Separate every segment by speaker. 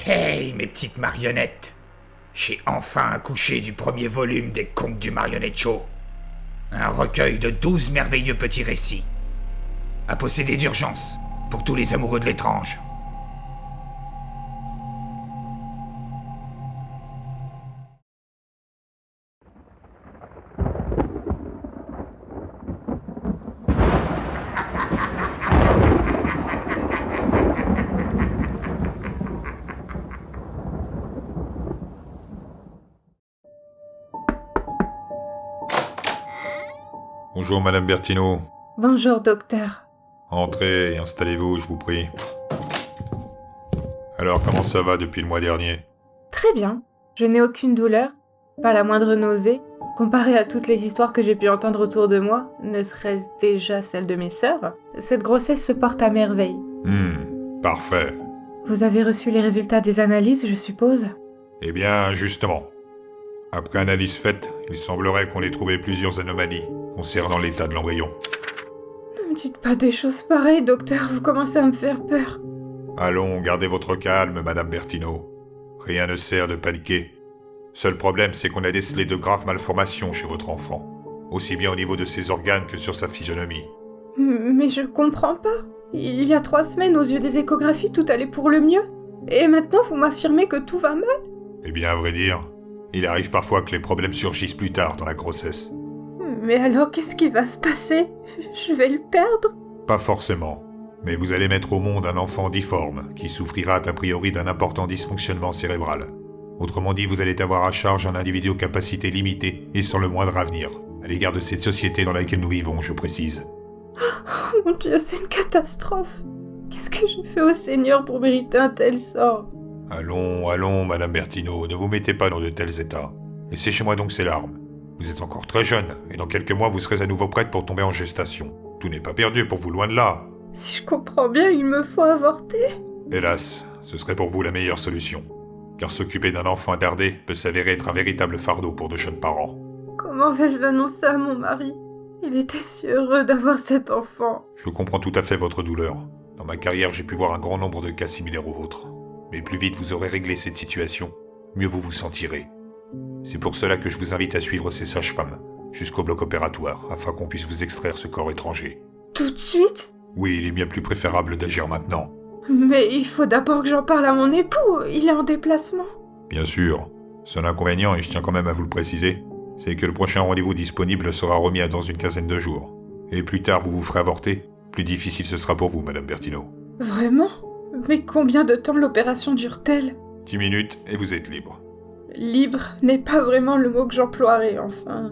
Speaker 1: Hey, mes petites marionnettes! J'ai enfin accouché du premier volume des Contes du Marionnette Show. Un recueil de 12 merveilleux petits récits. À posséder d'urgence, pour tous les amoureux de l'étrange.
Speaker 2: Bonjour Madame Berthineau.
Speaker 3: Bonjour, docteur.
Speaker 2: Entrez et installez-vous, je vous prie. Alors, comment ça va depuis le mois dernier?
Speaker 3: Très bien. Je n'ai aucune douleur, pas la moindre nausée. Comparé à toutes les histoires que j'ai pu entendre autour de moi, ne serait-ce déjà celle de mes sœurs, cette grossesse se porte à merveille.
Speaker 2: Parfait.
Speaker 3: Vous avez reçu les résultats des analyses, je suppose?
Speaker 2: Eh bien, justement. Après analyse faite, il semblerait qu'on ait trouvé plusieurs anomalies concernant l'état de l'embryon.
Speaker 3: Ne me dites pas des choses pareilles, docteur, vous commencez à me faire peur.
Speaker 2: Allons, gardez votre calme, Madame Berthineau. Rien ne sert de paniquer. Seul problème, c'est qu'on a décelé de graves malformations chez votre enfant, aussi bien au niveau de ses organes que sur sa physionomie.
Speaker 3: Mais je comprends pas. Il y a 3 semaines, aux yeux des échographies, tout allait pour le mieux. Et maintenant, vous m'affirmez que tout va mal?
Speaker 2: Eh bien, à vrai dire, il arrive parfois que les problèmes surgissent plus tard dans la grossesse.
Speaker 3: Mais alors, qu'est-ce qui va se passer? Je vais le perdre?
Speaker 2: Pas forcément. Mais vous allez mettre au monde un enfant difforme, qui souffrira a priori d'un important dysfonctionnement cérébral. Autrement dit, vous allez avoir à charge un individu aux capacités limitées et sans le moindre avenir, à l'égard de cette société dans laquelle nous vivons, je précise.
Speaker 3: Oh mon Dieu, c'est une catastrophe. Qu'est-ce que j'ai fait au Seigneur pour mériter un tel sort?
Speaker 2: Allons, Madame Berthineau, ne vous mettez pas dans de tels états. Et séchez-moi donc ces larmes. Vous êtes encore très jeune, et dans quelques mois vous serez à nouveau prête pour tomber en gestation. Tout n'est pas perdu pour vous, loin de là.
Speaker 3: Si je comprends bien, il me faut avorter.
Speaker 2: Hélas, ce serait pour vous la meilleure solution. Car s'occuper d'un enfant attardé peut s'avérer être un véritable fardeau pour de jeunes parents.
Speaker 3: Comment vais-je l'annoncer à mon mari? Il était si heureux d'avoir cet enfant.
Speaker 2: Je comprends tout à fait votre douleur. Dans ma carrière, j'ai pu voir un grand nombre de cas similaires aux vôtres. Mais plus vite vous aurez réglé cette situation, mieux vous vous sentirez. C'est pour cela que je vous invite à suivre ces sages-femmes, jusqu'au bloc opératoire, afin qu'on puisse vous extraire ce corps étranger.
Speaker 3: Tout de suite?
Speaker 2: Oui, il est bien plus préférable d'agir maintenant.
Speaker 3: Mais il faut d'abord que j'en parle à mon époux, il est en déplacement.
Speaker 2: Bien sûr. Seul inconvénient, et je tiens quand même à vous le préciser, c'est que le prochain rendez-vous disponible sera remis à dans une quinzaine de jours. Et plus tard vous vous ferez avorter, plus difficile ce sera pour vous, Madame Berthineau.
Speaker 3: Vraiment? Mais combien de temps l'opération dure-t-elle?
Speaker 2: 10 minutes et vous êtes libre.
Speaker 3: Libre n'est pas vraiment le mot que j'emploierai, enfin.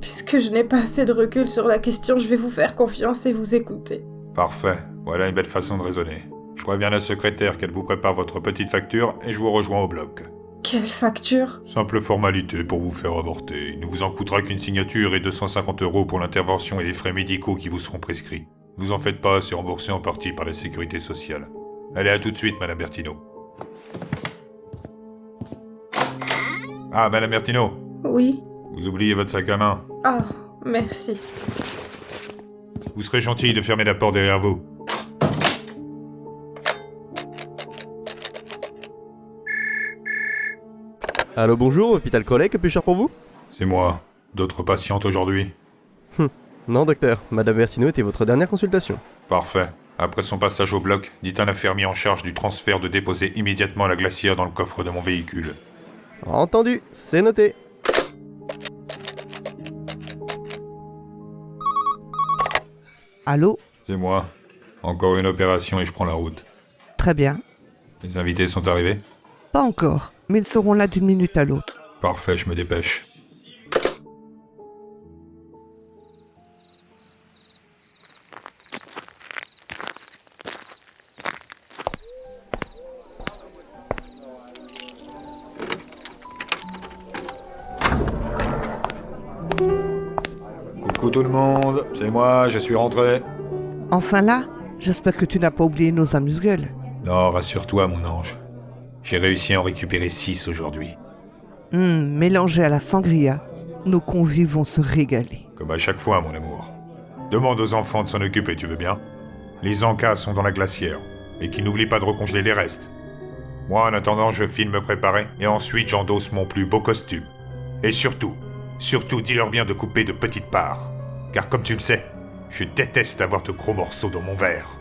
Speaker 3: Puisque je n'ai pas assez de recul sur la question, je vais vous faire confiance et vous écouter.
Speaker 2: Parfait, voilà une belle façon de raisonner. Je préviens la secrétaire qu'elle vous prépare votre petite facture et je vous rejoins au bloc.
Speaker 3: Quelle facture?
Speaker 2: Simple formalité pour vous faire avorter. Il ne vous en coûtera qu'une signature et 250 € pour l'intervention et les frais médicaux qui vous seront prescrits. Ne vous en faites pas, c'est remboursé en partie par la sécurité sociale. Allez, à tout de suite, Madame Berthineau. Ah, Madame Berthineau,
Speaker 3: Oui.
Speaker 2: vous oubliez votre sac à main.
Speaker 3: Ah, merci.
Speaker 2: Vous serez gentil de fermer la porte derrière vous.
Speaker 4: Allô, bonjour, hôpital Crollet, que puis-je faire pour vous?
Speaker 2: C'est moi. D'autres patientes aujourd'hui?
Speaker 4: Non, docteur, Madame Berthineau était votre dernière consultation.
Speaker 2: Parfait. Après son passage au bloc, dites à l'infirmier en charge du transfert de déposer immédiatement la glacière dans le coffre de mon véhicule.
Speaker 4: Entendu, c'est noté.
Speaker 5: Allô?
Speaker 2: C'est moi. Encore une opération et je prends la route.
Speaker 5: Très bien.
Speaker 2: Les invités sont arrivés?
Speaker 5: Pas encore, mais ils seront là d'une minute à l'autre.
Speaker 2: Parfait, je me dépêche. Coucou tout le monde, c'est moi, je suis rentré.
Speaker 5: Enfin là, j'espère que tu n'as pas oublié nos amuse-gueules.
Speaker 2: Non, rassure-toi mon ange. J'ai réussi à en récupérer 6 aujourd'hui.
Speaker 5: Mélangé à la sangria, nos convives vont se régaler.
Speaker 2: Comme à chaque fois, mon amour. Demande aux enfants de s'en occuper, tu veux bien? Les encas sont dans la glacière, et qu'ils n'oublient pas de recongeler les restes. Moi, en attendant, je file me préparer, et ensuite j'endosse mon plus beau costume. Et surtout, dis-leur bien de couper de petites parts. Car comme tu le sais, je déteste avoir de gros morceaux dans mon verre.